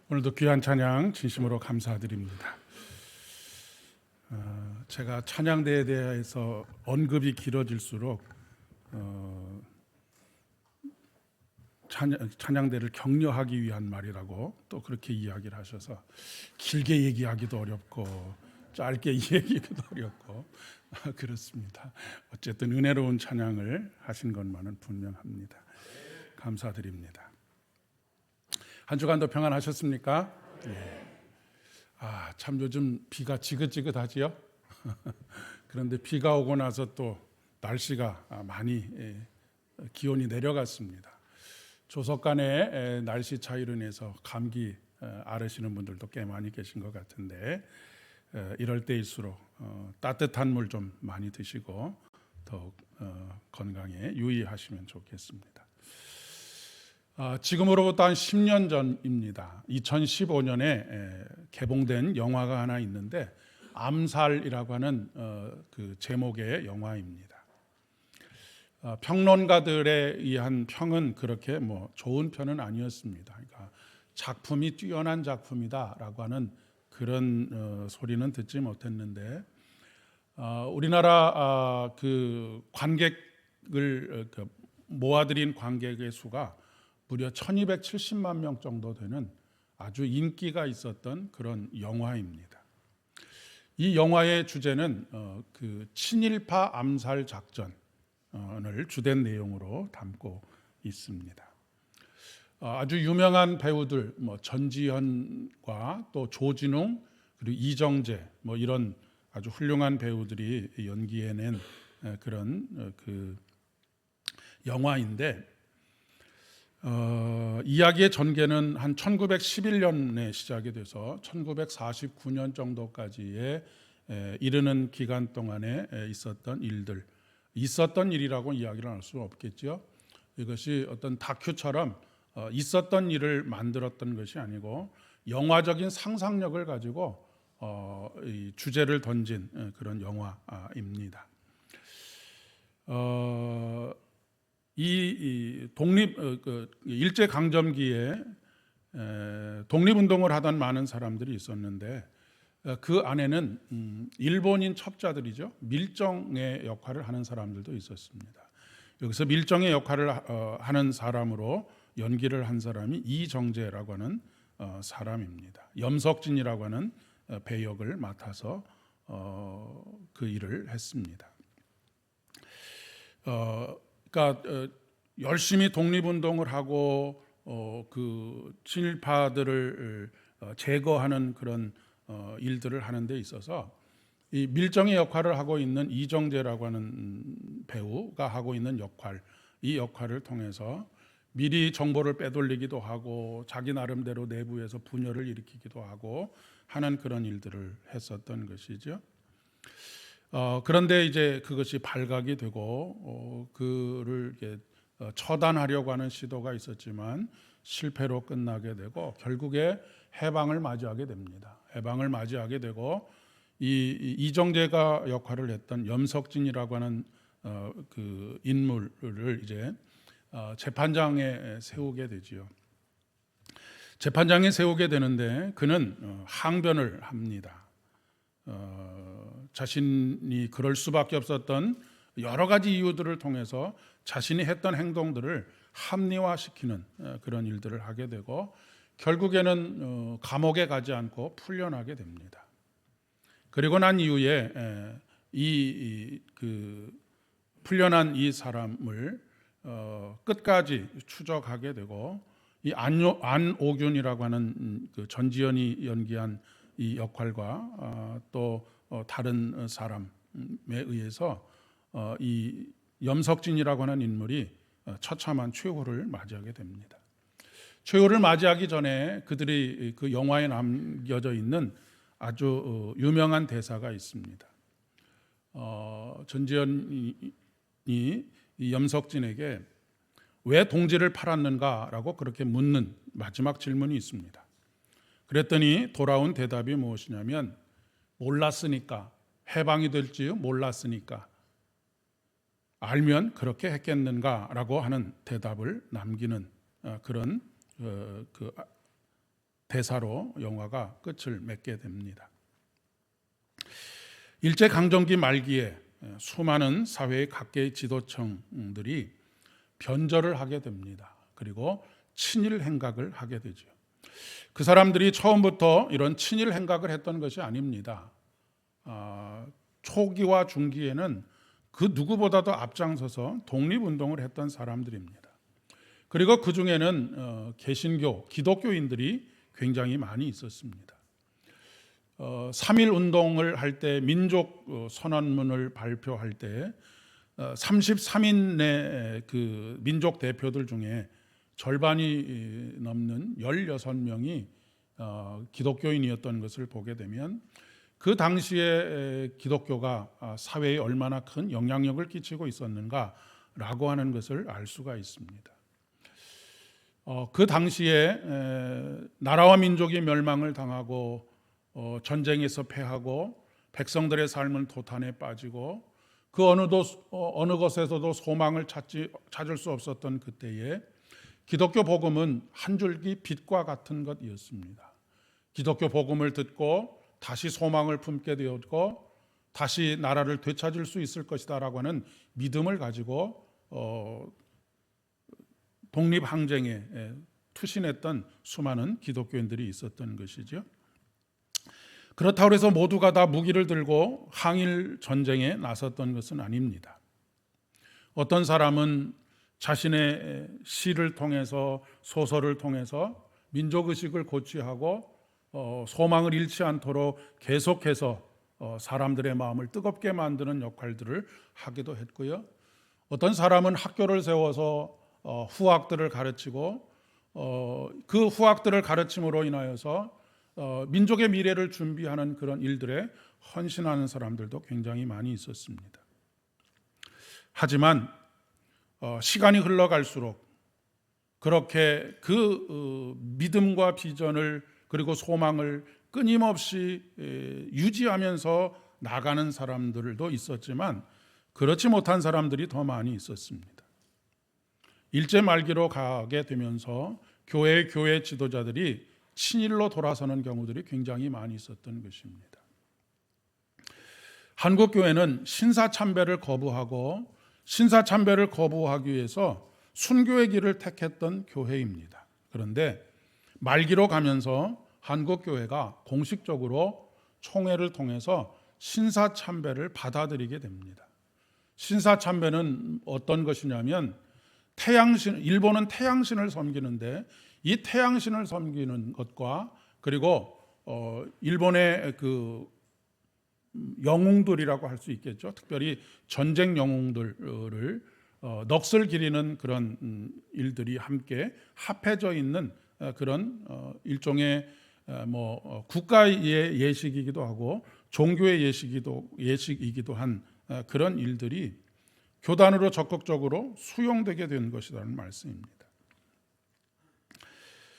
오늘도 귀한 찬양 진심으로 감사드립니다. 제가 찬양대에 대해서 언급이 길어질수록 찬양대를 격려하기 위한 말이라고 또 그렇게 이야기를 하셔서 길게 얘기하기도 어렵고 짧게 얘기하기도 어렵고 그렇습니다. 어쨌든 은혜로운 찬양을 하신 것만은 분명합니다. 감사드립니다. 한 주간도 평안하셨습니까? 예. 참 요즘 비가 지긋지긋하지요? 그런데 비가 오고 나서 또 날씨가 많이 기온이 내려갔습니다. 조석 간의 날씨 차이로 인해서 감기 앓으시는 분들도 꽤 많이 계신 것 같은데 이럴 때일수록 따뜻한 물 좀 많이 드시고 더욱 건강에 유의하시면 좋겠습니다. 지금으로부터 한 10년 전입니다. 2015년에 개봉된 영화가 하나 있는데 암살이라고 하는 그 제목의 영화입니다. 평론가들에 의한 평은 그렇게 좋은 편은 아니었습니다. 그러니까 작품이 뛰어난 작품이다라고 하는 그런 소리는 듣지 못했는데 우리나라 그 관객을 모아들인 관객의 수가 무려 1270만 명 정도 되는 아주 인기가 있었던 그런 영화입니다. 이 영화의 주제는 그 친일파 암살 작전을 주된 내용으로 담고 있습니다. 아주 유명한 배우들 전지현과 또 조진웅 그리고 이정재 이런 아주 훌륭한 배우들이 연기해낸 그런 그 영화인데 이야기의 전개는 한 1911년에 시작이 돼서 1949년 정도까지에 이르는 기간 동안에 있었던 일이라고 이야기를 할 수 없겠죠. 이것이 어떤 다큐처럼 있었던 일을 만들었던 것이 아니고 영화적인 상상력을 가지고 이 주제를 던진 그런 영화입니다. 이 일제 강점기에 독립운동을 하던 많은 사람들이 있었는데 그 안에는 일본인 첩자들이죠. 밀정의 역할을 하는 사람들도 있었습니다. 여기서 밀정의 역할을 하는 사람으로 연기를 한 사람이 이정재라고 하는 사람입니다. 염석진이라고 하는 배역을 맡아서 그 일을 했습니다. 그러니까 열심히 독립운동을 하고 그 친일파들을 제거하는 그런 일들을 하는 데 있어서 이 밀정의 역할을 하고 있는 이정재라고 하는 배우가 하고 있는 역할, 이 역할을 통해서 미리 정보를 빼돌리기도 하고 자기 나름대로 내부에서 분열을 일으키기도 하고 하는 그런 일들을 했었던 것이죠. 그런데 이제 그것이 발각이 되고 그를 처단하려고 하는 시도가 있었지만 실패로 끝나게 되고 결국에 해방을 맞이하게 됩니다. 해방을 맞이하게 되고 이 이정재가 역할을 했던 염석진이라고 하는 그 인물을 이제 재판장에 세우게 되지요. 재판장에 세우게 되는데 그는 항변을 합니다. 자신이 그럴 수밖에 없었던 여러 가지 이유들을 통해서 자신이 했던 행동들을 합리화시키는 그런 일들을 하게 되고 결국에는 감옥에 가지 않고 풀려나게 됩니다. 그리고 난 이후에 그 풀려난 이 사람을 끝까지 추적하게 되고 이 안오균이라고 하는 그 전지현이 연기한 이 역할과 또 다른 사람에 의해서 이 염석진이라고 하는 인물이 처참한 최후를 맞이하게 됩니다. 최후를 맞이하기 전에 그들이 그 영화에 남겨져 있는 아주 유명한 대사가 있습니다. 전지현이 이 염석진에게 왜 동지를 팔았는가라고 그렇게 묻는 마지막 질문이 있습니다. 그랬더니 돌아온 대답이 무엇이냐면 몰랐으니까, 해방이 될지 몰랐으니까, 알면 그렇게 했겠는가라고 하는 대답을 남기는 그런 그 대사로 영화가 끝을 맺게 됩니다. 일제강점기 말기에 수많은 사회의 각계의 지도층들이 변절을 하게 됩니다. 그리고 친일 행각을 하게 되죠. 그 사람들이 처음부터 이런 친일 행각을 했던 것이 아닙니다. 초기와 중기에는 그 누구보다도 앞장서서 독립운동을 했던 사람들입니다. 그리고 그 중에는 개신교, 기독교인들이 굉장히 많이 있었습니다. 3.1 운동을 할 때 민족 선언문을 발표할 때 33인의 그 민족 대표들 중에 절반이 넘는 16명이 기독교인이었던 것을 보게 되면 그 당시에 기독교가 사회에 얼마나 큰 영향력을 끼치고 있었는가라고 하는 것을 알 수가 있습니다. 그 당시에 나라와 민족이 멸망을 당하고 전쟁에서 패하고 백성들의 삶은 도탄에 빠지고 그 어느 것에서도 소망을 찾을 수 없었던 그때에 기독교 복음은 한 줄기 빛과 같은 것이었습니다. 기독교 복음을 듣고 다시 소망을 품게 되었고 다시 나라를 되찾을 수 있을 것이다라고 하는 믿음을 가지고 독립항쟁에 투신했던 수많은 기독교인들이 있었던 것이죠. 그렇다고 해서 모두가 다 무기를 들고 항일 전쟁에 나섰던 것은 아닙니다. 어떤 사람은 자신의 시를 통해서 소설을 통해서 민족의식을 고취하고 소망을 잃지 않도록 계속해서 사람들의 마음을 뜨겁게 만드는 역할들을 하기도 했고요. 어떤 사람은 학교를 세워서 후학들을 가르치고 그 후학들을 가르침으로 인하여서 민족의 미래를 준비하는 그런 일들에 헌신하는 사람들도 굉장히 많이 있었습니다. 하지만 시간이 흘러갈수록 그렇게 그 믿음과 비전을 그리고 소망을 끊임없이 유지하면서 나가는 사람들도 있었지만 그렇지 못한 사람들이 더 많이 있었습니다. 일제 말기로 가게 되면서 교회 지도자들이 친일로 돌아서는 경우들이 굉장히 많이 있었던 것입니다. 한국 교회는 신사참배를 거부하고 신사참배를 거부하기 위해서 순교의 길을 택했던 교회입니다. 그런데 말기로 가면서 한국 교회가 공식적으로 총회를 통해서 신사참배를 받아들이게 됩니다. 신사참배는 어떤 것이냐면 일본은 태양신을 섬기는데 이 태양신을 섬기는 것과 그리고 일본의 그 영웅들이라고 할 수 있겠죠. 특별히 전쟁 영웅들을 넋을 기리는 그런 일들이 함께 합해져 있는 그런 일종의 국가의 예식이기도 하고 종교의 예식이기도 한 그런 일들이 교단으로 적극적으로 수용되게 된 것이라는 말씀입니다.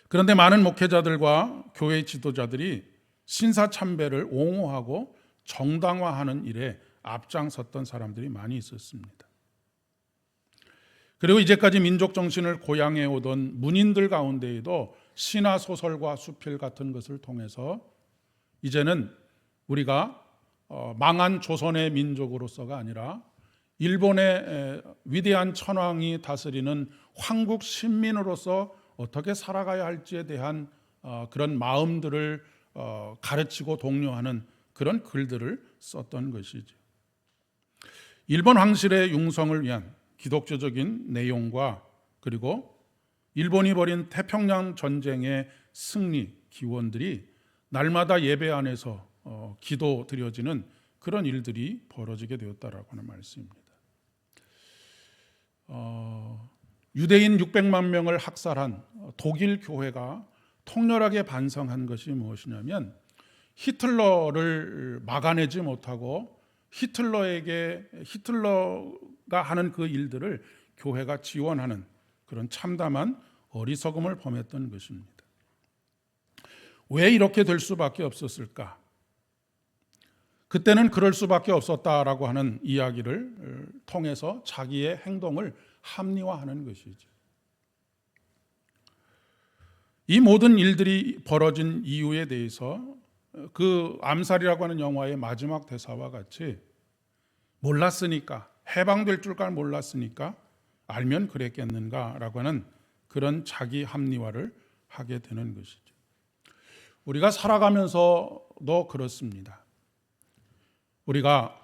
그런데 많은 목회자들과 교회 지도자들이 신사참배를 옹호하고 정당화하는 일에 앞장섰던 사람들이 많이 있었습니다. 그리고 이제까지 민족 정신을 고양해 오던 문인들 가운데에도 신화 소설과 수필 같은 것을 통해서 이제는 우리가 망한 조선의 민족으로서가 아니라 일본의 위대한 천황이 다스리는 황국 신민으로서 어떻게 살아가야 할지에 대한 그런 마음들을 가르치고 독려하는 그런 글들을 썼던 것이죠. 일본 황실의 융성을 위한 기독교적인 내용과 그리고 일본이 벌인 태평양 전쟁의 승리 기원들이 날마다 예배 안에서 기도 드려지는 그런 일들이 벌어지게 되었다라고 하는 말씀입니다. 유대인 600만 명을 학살한 독일 교회가 통렬하게 반성한 것이 무엇이냐면 히틀러를 막아내지 못하고 히틀러가 하는 그 일들을 교회가 지원하는 그런 참담한 어리석음을 범했던 것입니다. 왜 이렇게 될 수밖에 없었을까? 그때는 그럴 수밖에 없었다라고 하는 이야기를 통해서 자기의 행동을 합리화하는 것이죠. 이 모든 일들이 벌어진 이유에 대해서 그 암살이라고 하는 영화의 마지막 대사와 같이 몰랐으니까, 해방될 줄까지 몰랐으니까 알면 그랬겠는가라고 하는 그런 자기 합리화를 하게 되는 것이죠. 우리가 살아가면서도 그렇습니다. 우리가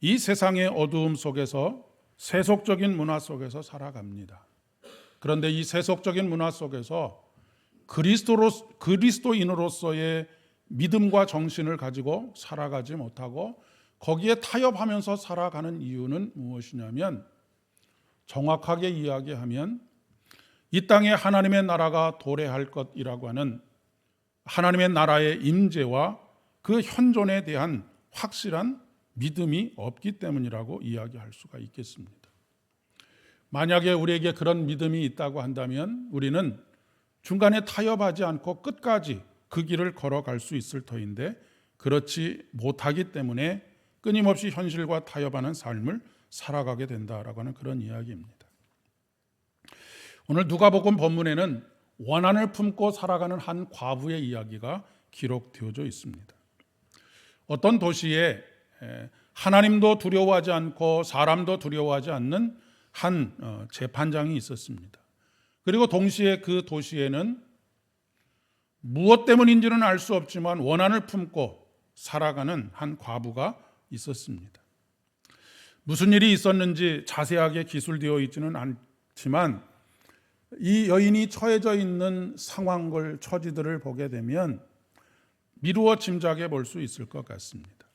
이 세상의 어두움 속에서 세속적인 문화 속에서 살아갑니다. 그런데 이 세속적인 문화 속에서 그리스도인으로서의 믿음과 정신을 가지고 살아가지 못하고 거기에 타협하면서 살아가는 이유는 무엇이냐면, 정확하게 이야기하면 이 땅에 하나님의 나라가 도래할 것이라고 하는 하나님의 나라의 임재와 그 현존에 대한 확실한 믿음이 없기 때문이라고 이야기할 수가 있겠습니다. 만약에 우리에게 그런 믿음이 있다고 한다면 우리는 중간에 타협하지 않고 끝까지 그 길을 걸어갈 수 있을 터인데, 그렇지 못하기 때문에 끊임없이 현실과 타협하는 삶을 살아가게 된다라고 하는 그런 이야기입니다. 오늘 누가복음 본문에는 원한을 품고 살아가는 한 과부의 이야기가 기록되어져 있습니다. 어떤 도시에 하나님도 두려워하지 않고 사람도 두려워하지 않는 한 재판장이 있었습니다. 그리고 동시에 그 도시에는 무엇 때문인지는 알 수 없지만 원한을 품고 살아가는 한 과부가 있었습니다. 무슨 일이 있었는지 자세하게 기술되어 있지는 않지만 이 여인이 처해져 있는 상황을, 처지들을 보게 되면 미루어 짐작해 볼 수 있을 것 같습니다.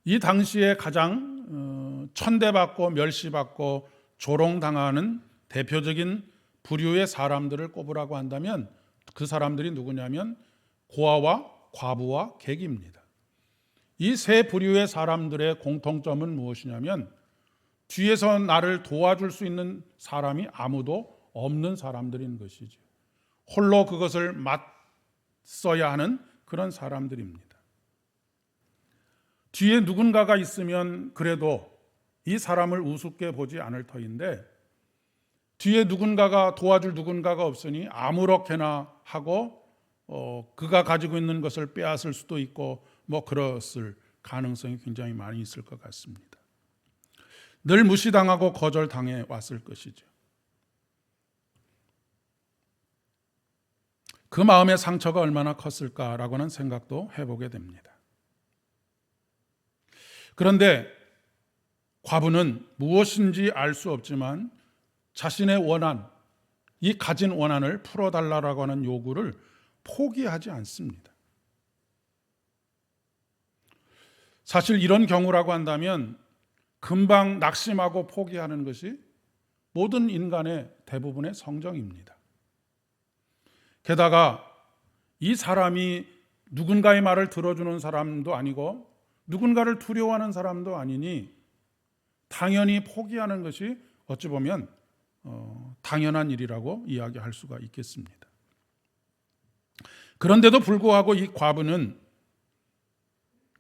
이 당시에 가장 천대받고 멸시받고 조롱당하는 대표적인 부류의 사람들을 꼽으라고 한다면 그 사람들이 누구냐면 고아와 과부와 객입니다. 이 세 부류의 사람들의 공통점은 무엇이냐면 뒤에서 나를 도와줄 수 있는 사람이 아무도 없는 사람들인 것이죠. 홀로 그것을 맞서야 하는 그런 사람들입니다. 뒤에 누군가가 있으면 그래도 이 사람을 우습게 보지 않을 터인데, 뒤에 누군가가 도와줄 누군가가 없으니 아무렇게나 하고 그가 가지고 있는 것을 빼앗을 수도 있고 그랬을 가능성이 굉장히 많이 있을 것 같습니다. 늘 무시당하고 거절당해 왔을 것이죠. 그 마음의 상처가 얼마나 컸을까라고는 생각도 해보게 됩니다. 그런데 과부는 무엇인지 알 수 없지만 자신의 원한, 이 가진 원한을 풀어달라고 하는 요구를 포기하지 않습니다. 사실 이런 경우라고 한다면 금방 낙심하고 포기하는 것이 모든 인간의 대부분의 성정입니다. 게다가 이 사람이 누군가의 말을 들어주는 사람도 아니고 누군가를 두려워하는 사람도 아니니 당연히 포기하는 것이 어찌 보면 당연한 일이라고 이야기할 수가 있겠습니다. 그런데도 불구하고 이 과부는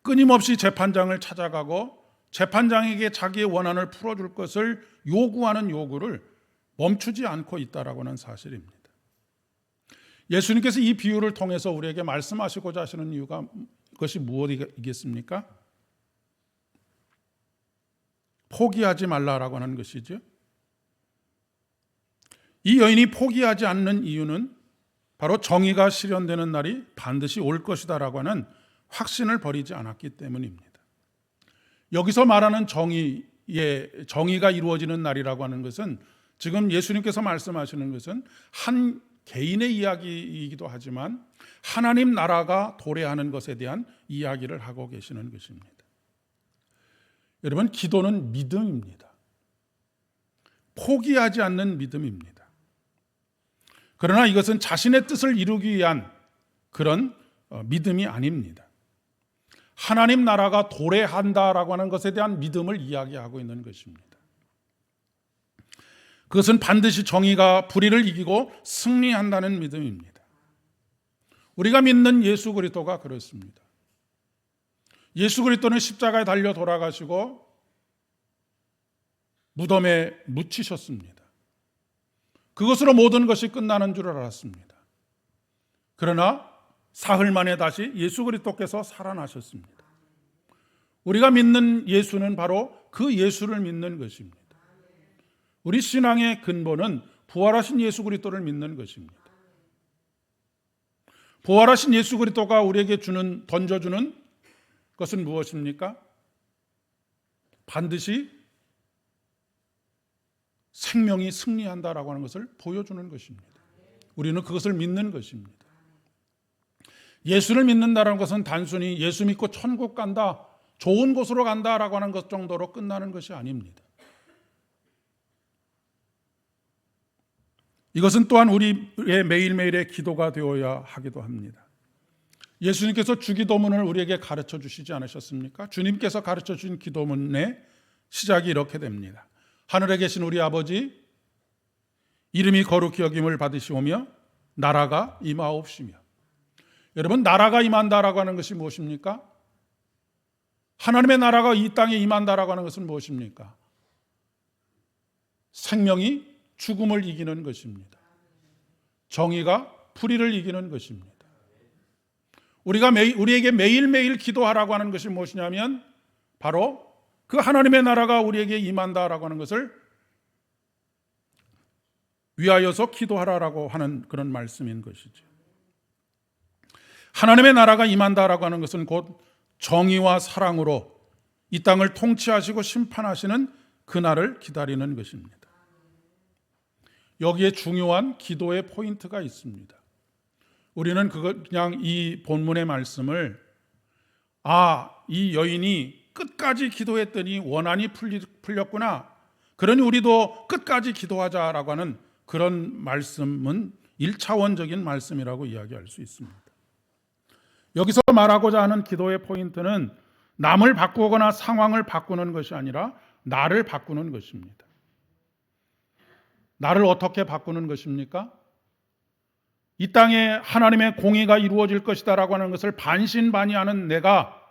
끊임없이 재판장을 찾아가고 재판장에게 자기의 원한을 풀어줄 것을 요구하는 요구를 멈추지 않고 있다라고 하는 사실입니다. 예수님께서 이 비유를 통해서 우리에게 말씀하시고자 하시는 이유가 그것이 무엇이겠습니까? 포기하지 말라라고 하는 것이죠. 이 여인이 포기하지 않는 이유는 바로 정의가 실현되는 날이 반드시 올 것이다라고 하는 확신을 버리지 않았기 때문입니다. 여기서 말하는 정의가 이루어지는 날이라고 하는 것은 지금 예수님께서 말씀하시는 것은 한 개인의 이야기이기도 하지만 하나님 나라가 도래하는 것에 대한 이야기를 하고 계시는 것입니다. 여러분, 기도는 믿음입니다. 포기하지 않는 믿음입니다. 그러나 이것은 자신의 뜻을 이루기 위한 그런 믿음이 아닙니다. 하나님 나라가 도래한다라고 하는 것에 대한 믿음을 이야기하고 있는 것입니다. 그것은 반드시 정의가 불의를 이기고 승리한다는 믿음입니다. 우리가 믿는 예수 그리스도가 그렇습니다. 예수 그리스도는 십자가에 달려 돌아가시고 무덤에 묻히셨습니다. 그것으로 모든 것이 끝나는 줄 알았습니다. 그러나 사흘 만에 다시 예수 그리스도께서 살아나셨습니다. 우리가 믿는 예수는 바로 그 예수를 믿는 것입니다. 우리 신앙의 근본은 부활하신 예수 그리스도를 믿는 것입니다. 부활하신 예수 그리스도가 우리에게 던져주는 것은 무엇입니까? 반드시 생명이 승리한다라고 하는 것을 보여주는 것입니다. 우리는 그것을 믿는 것입니다. 예수를 믿는다는 것은 단순히 예수 믿고 천국 간다, 좋은 곳으로 간다라고 하는 것 정도로 끝나는 것이 아닙니다. 이것은 또한 우리의 매일매일의 기도가 되어야 하기도 합니다. 예수님께서 주기도문을 우리에게 가르쳐 주시지 않으셨습니까? 주님께서 가르쳐 주신 기도문의 시작이 이렇게 됩니다. 하늘에 계신 우리 아버지, 이름이 거룩히 여김을 받으시오며 나라가 임하옵시며. 여러분, 나라가 임한다라고 하는 것이 무엇입니까? 하나님의 나라가 이 땅에 임한다라고 하는 것은 무엇입니까? 생명이 죽음을 이기는 것입니다. 정의가 불의를 이기는 것입니다. 우리에게 매일매일 기도하라고 하는 것이 무엇이냐면 바로 그 하나님의 나라가 우리에게 임한다라고 하는 것을 위하여서 기도하라라고 하는 그런 말씀인 것이죠. 하나님의 나라가 임한다라고 하는 것은 곧 정의와 사랑으로 이 땅을 통치하시고 심판하시는 그날을 기다리는 것입니다. 여기에 중요한 기도의 포인트가 있습니다. 우리는 그냥 이 본문의 말씀을 이 여인이 끝까지 기도했더니 원한이 풀렸구나, 그러니 우리도 끝까지 기도하자라고 하는 그런 말씀은 1차원적인 말씀이라고 이야기할 수 있습니다. 여기서 말하고자 하는 기도의 포인트는 남을 바꾸거나 상황을 바꾸는 것이 아니라 나를 바꾸는 것입니다. 나를 어떻게 바꾸는 것입니까? 이 땅에 하나님의 공의가 이루어질 것이다라고 하는 것을 반신반의하는 내가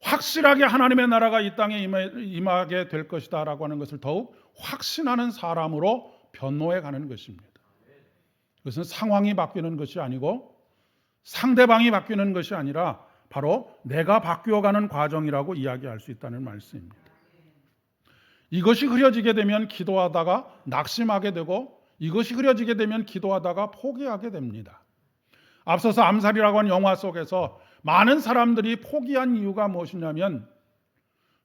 확실하게 하나님의 나라가 이 땅에 임하게 될 것이다라고 하는 것을 더욱 확신하는 사람으로 변모해 가는 것입니다. 그것은 상황이 바뀌는 것이 아니고 상대방이 바뀌는 것이 아니라 바로 내가 바뀌어가는 과정이라고 이야기할 수 있다는 말씀입니다. 이것이 흐려지게 되면 기도하다가 낙심하게 되고, 이것이 흐려지게 되면 기도하다가 포기하게 됩니다. 앞서서 암살이라고 하는 영화 속에서 많은 사람들이 포기한 이유가 무엇이냐면,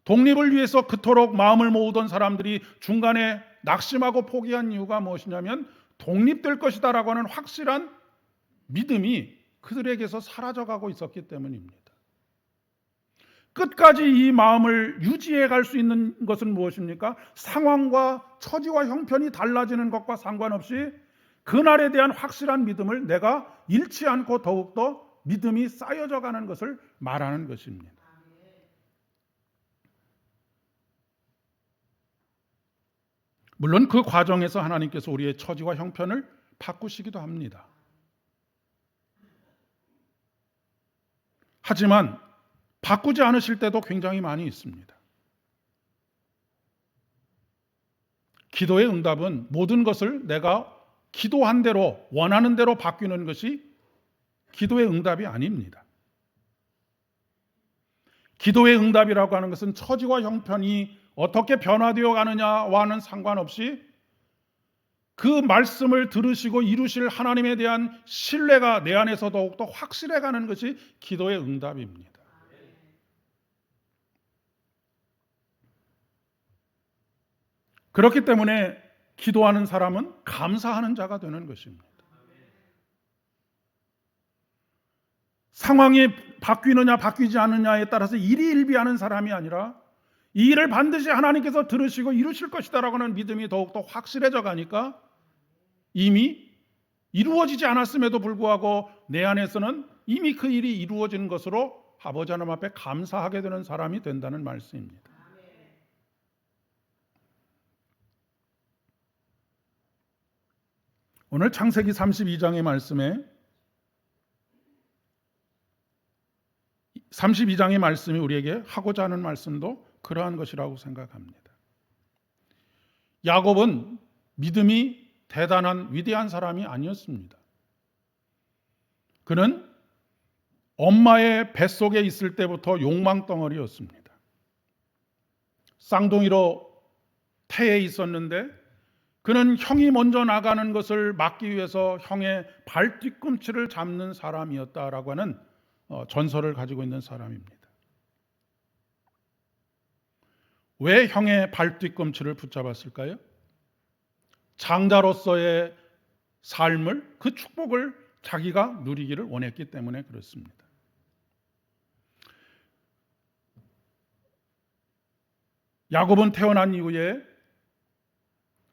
독립을 위해서 그토록 마음을 모으던 사람들이 중간에 낙심하고 포기한 이유가 무엇이냐면 독립될 것이다라고 하는 확실한 믿음이 그들에게서 사라져가고 있었기 때문입니다. 끝까지 이 마음을 유지해 갈 수 있는 것은 무엇입니까? 상황과 처지와 형편이 달라지는 것과 상관없이 그날에 대한 확실한 믿음을 내가 잃지 않고 더욱더 믿음이 쌓여져 가는 것을 말하는 것입니다. 물론 그 과정에서 하나님께서 우리의 처지와 형편을 바꾸시기도 합니다. 하지만 바꾸지 않으실 때도 굉장히 많이 있습니다. 기도의 응답은 모든 것을 내가 기도한 대로 원하는 대로 바뀌는 것이 기도의 응답이 아닙니다. 기도의 응답이라고 하는 것은 처지와 형편이 어떻게 변화되어 가느냐와는 상관없이 그 말씀을 들으시고 이루실 하나님에 대한 신뢰가 내 안에서 더욱더 확실해 가는 것이 기도의 응답입니다. 그렇기 때문에 기도하는 사람은 감사하는 자가 되는 것입니다. 상황이 바뀌느냐 바뀌지 않느냐에 따라서 일희일비하는 사람이 아니라 이 일을 반드시 하나님께서 들으시고 이루실 것이다라고 하는 믿음이 더욱더 확실해져 가니까 이미 이루어지지 않았음에도 불구하고 내 안에서는 이미 그 일이 이루어진 것으로 아버지 하나님 앞에 감사하게 되는 사람이 된다는 말씀입니다. 오늘 창세기 32장의 말씀에 32장의 말씀이 우리에게 하고자 하는 말씀도 그러한 것이라고 생각합니다. 야곱은 믿음이 대단한 위대한 사람이 아니었습니다. 그는 엄마의 뱃속에 있을 때부터 욕망덩어리였습니다. 쌍둥이로 태에 있었는데 그는 형이 먼저 나가는 것을 막기 위해서 형의 발 뒤꿈치를 잡는 사람이었다라고 하는 전설을 가지고 있는 사람입니다. 왜 형의 발 뒤꿈치를 붙잡았을까요? 장자로서의 삶을, 그 축복을 자기가 누리기를 원했기 때문에 그렇습니다. 야곱은 태어난 이후에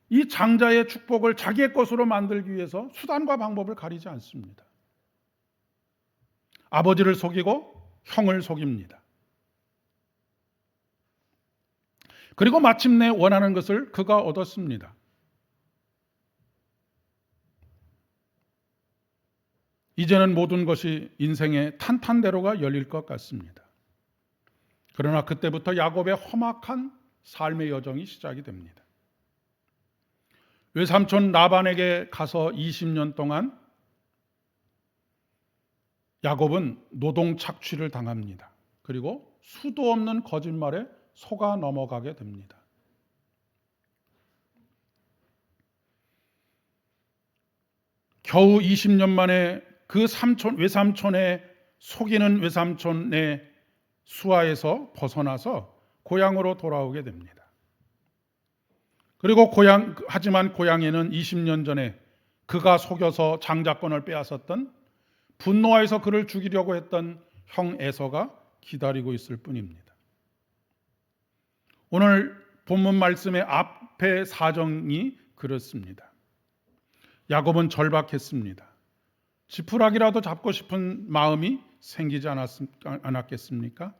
이 장자의 축복을 자기의 것으로 만들기 위해서 수단과 방법을 가리지 않습니다. 아버지를 속이고 형을 속입니다. 그리고 마침내 원하는 것을 그가 얻었습니다. 이제는 모든 것이 인생의 탄탄대로가 열릴 것 같습니다. 그러나 그때부터 야곱의 험악한 삶의 여정이 시작이 됩니다. 외삼촌 라반에게 가서 20년 동안 야곱은 노동 착취를 당합니다. 그리고 수도 없는 거짓말에 속아 넘어가게 됩니다. 겨우 20년 만에 그 외삼촌의 속이는 외삼촌의 수하에서 벗어나서 고향으로 돌아오게 됩니다. 그리고 하지만 고향에는 20년 전에 그가 속여서 장자권을 빼앗았던, 분노하여서 그를 죽이려고 했던 형 에서가 기다리고 있을 뿐입니다. 오늘 본문 말씀의 앞에 사정이 그렇습니다. 야곱은 절박했습니다. 지푸라기라도 잡고 싶은 마음이 생기지 않았겠습니까?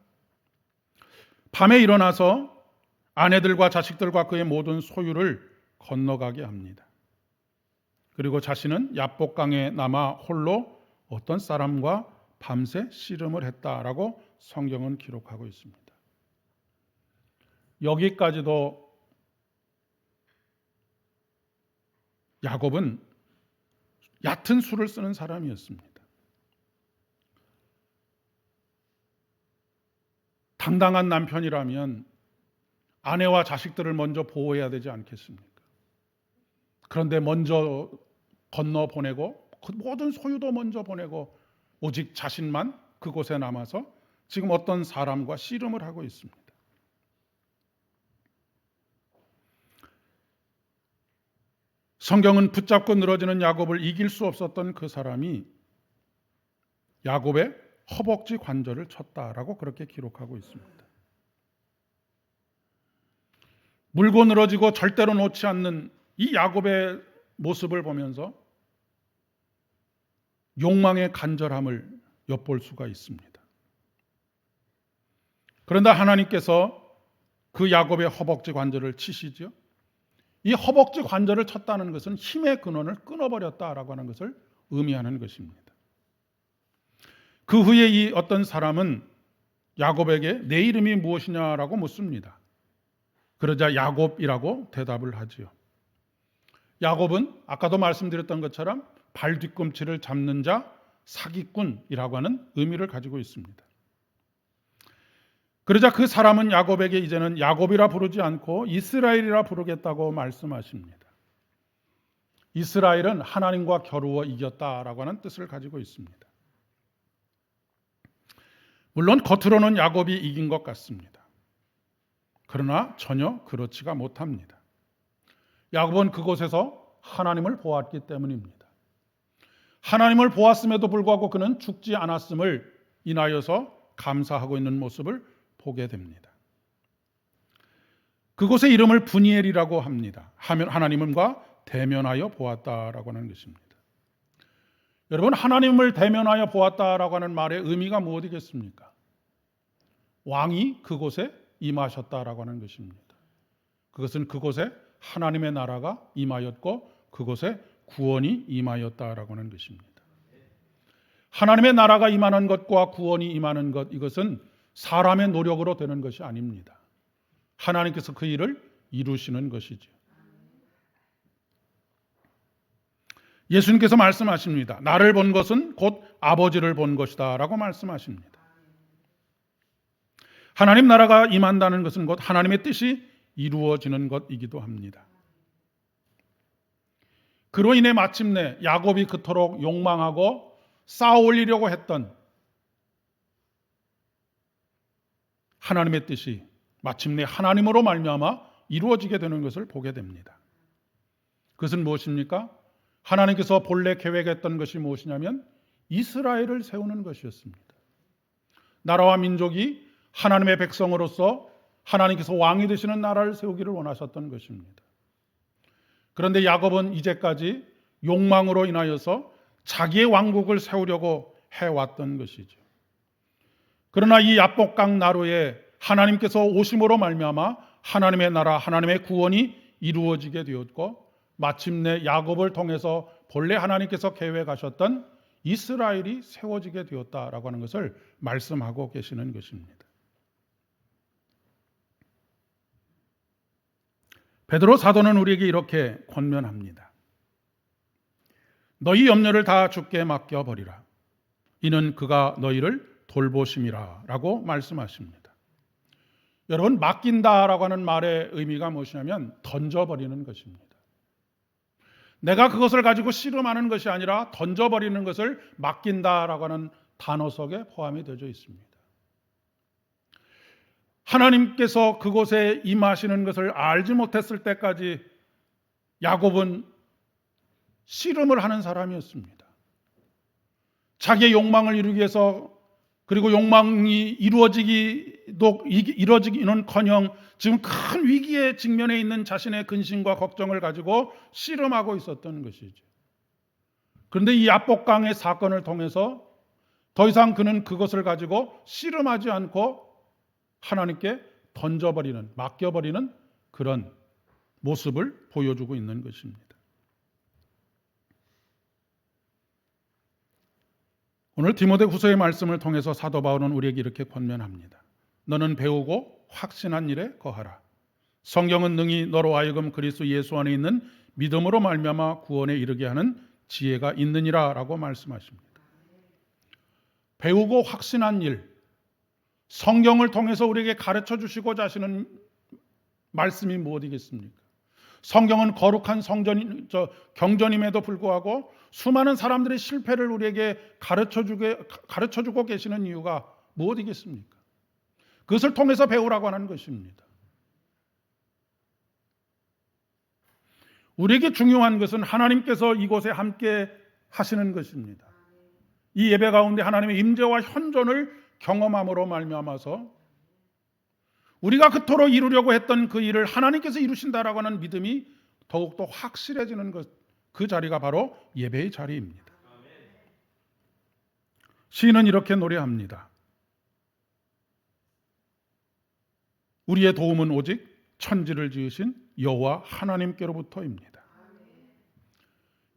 밤에 일어나서 아내들과 자식들과 그의 모든 소유를 건너가게 합니다. 그리고 자신은 야복강에 남아 홀로 어떤 사람과 밤새 씨름을 했다라고 성경은 기록하고 있습니다. 여기까지도 야곱은 얕은 수를 쓰는 사람이었습니다. 당당한 남편이라면 아내와 자식들을 먼저 보호해야 되지 않겠습니까? 그런데 먼저 건너 보내고 그 모든 소유도 먼저 보내고 오직 자신만 그곳에 남아서 지금 어떤 사람과 씨름을 하고 있습니다. 성경은 붙잡고 늘어지는 야곱을 이길 수 없었던 그 사람이 야곱의 허벅지 관절을 쳤다라고 그렇게 기록하고 있습니다. 물고 늘어지고 절대로 놓지 않는 이 야곱의 모습을 보면서 욕망의 간절함을 엿볼 수가 있습니다. 그런데 하나님께서 그 야곱의 허벅지 관절을 치시죠. 이 허벅지 관절을 쳤다는 것은 힘의 근원을 끊어버렸다라고 하는 것을 의미하는 것입니다. 그 후에 이 어떤 사람은 야곱에게 내 이름이 무엇이냐라고 묻습니다. 그러자 야곱이라고 대답을 하지요. 야곱은 아까도 말씀드렸던 것처럼 발 뒤꿈치를 잡는 자, 사기꾼이라고 하는 의미를 가지고 있습니다. 그러자 그 사람은 야곱에게 이제는 야곱이라 부르지 않고 이스라엘이라 부르겠다고 말씀하십니다. 이스라엘은 하나님과 겨루어 이겼다라고 하는 뜻을 가지고 있습니다. 물론 겉으로는 야곱이 이긴 것 같습니다. 그러나 전혀 그렇지가 못합니다. 야곱은 그곳에서 하나님을 보았기 때문입니다. 하나님을 보았음에도 불구하고 그는 죽지 않았음을 인하여서 감사하고 있는 모습을 보게 됩니다. 그곳의 이름을 브니엘이라고 합니다. 하나님과 대면하여 보았다라고 하는 것입니다. 여러분, 하나님을 대면하여 보았다라고 하는 말의 의미가 무엇이겠습니까? 왕이 그곳에 임하셨다라고 하는 것입니다. 그것은 그곳에 하나님의 나라가 임하였고 그곳에 구원이 임하였다라고 하는 것입니다. 하나님의 나라가 임하는 것과 구원이 임하는 것, 이것은 사람의 노력으로 되는 것이 아닙니다. 하나님께서 그 일을 이루시는 것이죠. 예수님께서 말씀하십니다. 나를 본 것은 곧 아버지를 본 것이다 라고 말씀하십니다. 하나님 나라가 임한다는 것은 곧 하나님의 뜻이 이루어지는 것이기도 합니다. 그로 인해 마침내 야곱이 그토록 욕망하고 쌓아 올리려고 했던 하나님의 뜻이 마침내 하나님으로 말미암아 이루어지게 되는 것을 보게 됩니다. 그것은 무엇입니까? 하나님께서 본래 계획했던 것이 무엇이냐면 이스라엘을 세우는 것이었습니다. 나라와 민족이 하나님의 백성으로서 하나님께서 왕이 되시는 나라를 세우기를 원하셨던 것입니다. 그런데 야곱은 이제까지 욕망으로 인하여서 자기의 왕국을 세우려고 해왔던 것이죠. 그러나 이 야복강 나루에 하나님께서 오심으로 말미암아 하나님의 나라, 하나님의 구원이 이루어지게 되었고 마침내 야곱을 통해서 본래 하나님께서 계획하셨던 이스라엘이 세워지게 되었다라고 하는 것을 말씀하고 계시는 것입니다. 베드로 사도는 우리에게 이렇게 권면합니다. 너희 염려를 다 주께 맡겨버리라. 이는 그가 너희를 돌보심이라 라고 말씀하십니다. 여러분, 맡긴다라고 하는 말의 의미가 무엇이냐면 던져버리는 것입니다. 내가 그것을 가지고 씨름하는 것이 아니라 던져버리는 것을 맡긴다라고 하는 단어 속에 포함이 되어 있습니다. 하나님께서 그곳에 임하시는 것을 알지 못했을 때까지 야곱은 씨름을 하는 사람이었습니다. 자기의 욕망을 이루기 위해서, 그리고 욕망이 이루어지기는커녕 지금 큰 위기에 직면해 있는 자신의 근심과 걱정을 가지고 씨름하고 있었던 것이죠. 그런데 이 야복강의 사건을 통해서 더 이상 그는 그것을 가지고 씨름하지 않고 하나님께 던져버리는, 맡겨버리는 그런 모습을 보여주고 있는 것입니다. 오늘 디모데후서의 말씀을 통해서 사도 바울은 우리에게 이렇게 권면합니다. 너는 배우고 확신한 일에 거하라. 성경은 능히 너로 하여금 그리스도 예수 안에 있는 믿음으로 말미암아 구원에 이르게 하는 지혜가 있느니라 라고 말씀하십니다. 배우고 확신한 일, 성경을 통해서 우리에게 가르쳐 주시고자 하시는 말씀이 무엇이겠습니까? 성경은 거룩한 경전임에도 불구하고 수많은 사람들의 실패를 우리에게 가르쳐주고 계시는 이유가 무엇이겠습니까? 그것을 통해서 배우라고 하는 것입니다. 우리에게 중요한 것은 하나님께서 이곳에 함께 하시는 것입니다. 이 예배 가운데 하나님의 임재와 현존을 경험함으로 말미암아서 우리가 그토록 이루려고 했던 그 일을 하나님께서 이루신다라고 하는 믿음이 더욱더 확실해지는 것, 그 자리가 바로 예배의 자리입니다. 시인은 이렇게 노래합니다. 우리의 도움은 오직 천지를 지으신 여호와 하나님께로부터입니다.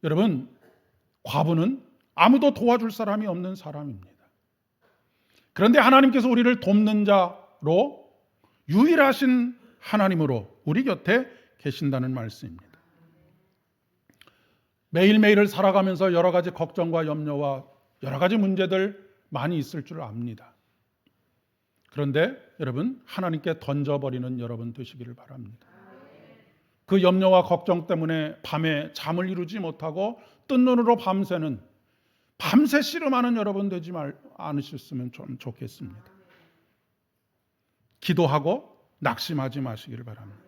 여러분, 과부는 아무도 도와줄 사람이 없는 사람입니다. 그런데 하나님께서 우리를 돕는 자로 유일하신 하나님으로 우리 곁에 계신다는 말씀입니다. 매일매일을 살아가면서 여러 가지 걱정과 염려와 여러 가지 문제들 많이 있을 줄 압니다. 그런데 여러분, 하나님께 던져버리는 여러분 되시기를 바랍니다. 그 염려와 걱정 때문에 밤에 잠을 이루지 못하고 뜬 눈으로 밤새 씨름하는 여러분 되지 않으셨으면 좀 좋겠습니다. 기도하고 낙심하지 마시기를 바랍니다.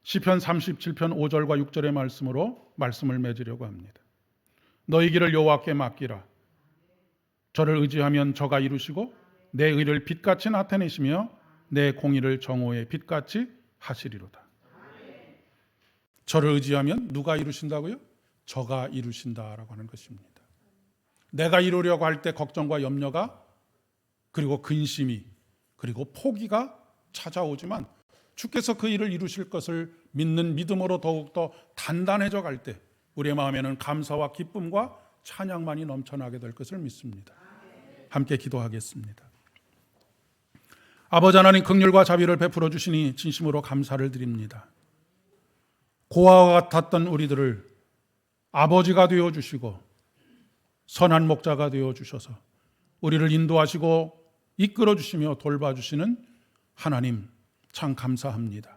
시편 37편 5절과 6절의 말씀으로 말씀을 맺으려고 합니다. 너희 길을 여호와께 맡기라. 저를 의지하면 저가 이루시고 내 의를 빛같이 나타내시며 내 공의를 정오의 빛같이 하시리로다. 저를 의지하면 누가 이루신다고요? 저가 이루신다라고 하는 것입니다. 내가 이루려고 할 때 걱정과 염려가, 그리고 근심이, 그리고 포기가 찾아오지만 주께서 그 일을 이루실 것을 믿는 믿음으로 더욱더 단단해져 갈 때 우리의 마음에는 감사와 기쁨과 찬양만이 넘쳐나게 될 것을 믿습니다. 함께 기도하겠습니다. 아버지 하나님, 긍휼과 자비를 베풀어 주시니 진심으로 감사를 드립니다. 고아와 같았던 우리들을 아버지가 되어 주시고 선한 목자가 되어 주셔서 우리를 인도하시고 이끌어 주시며 돌봐주시는 하나님 참 감사합니다.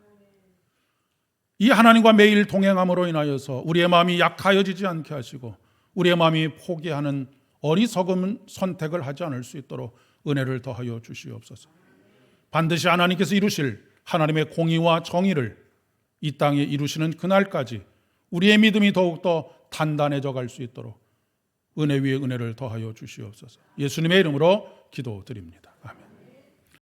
이 하나님과 매일 동행함으로 인하여서 우리의 마음이 약하여지지 않게 하시고 우리의 마음이 포기하는 어리석은 선택을 하지 않을 수 있도록 은혜를 더하여 주시옵소서. 반드시 하나님께서 이루실 하나님의 공의와 정의를 이 땅에 이루시는 그날까지 우리의 믿음이 더욱더 단단해져 갈 수 있도록 은혜 위에 은혜를 더하여 주시옵소서. 예수님의 이름으로 기도드립니다.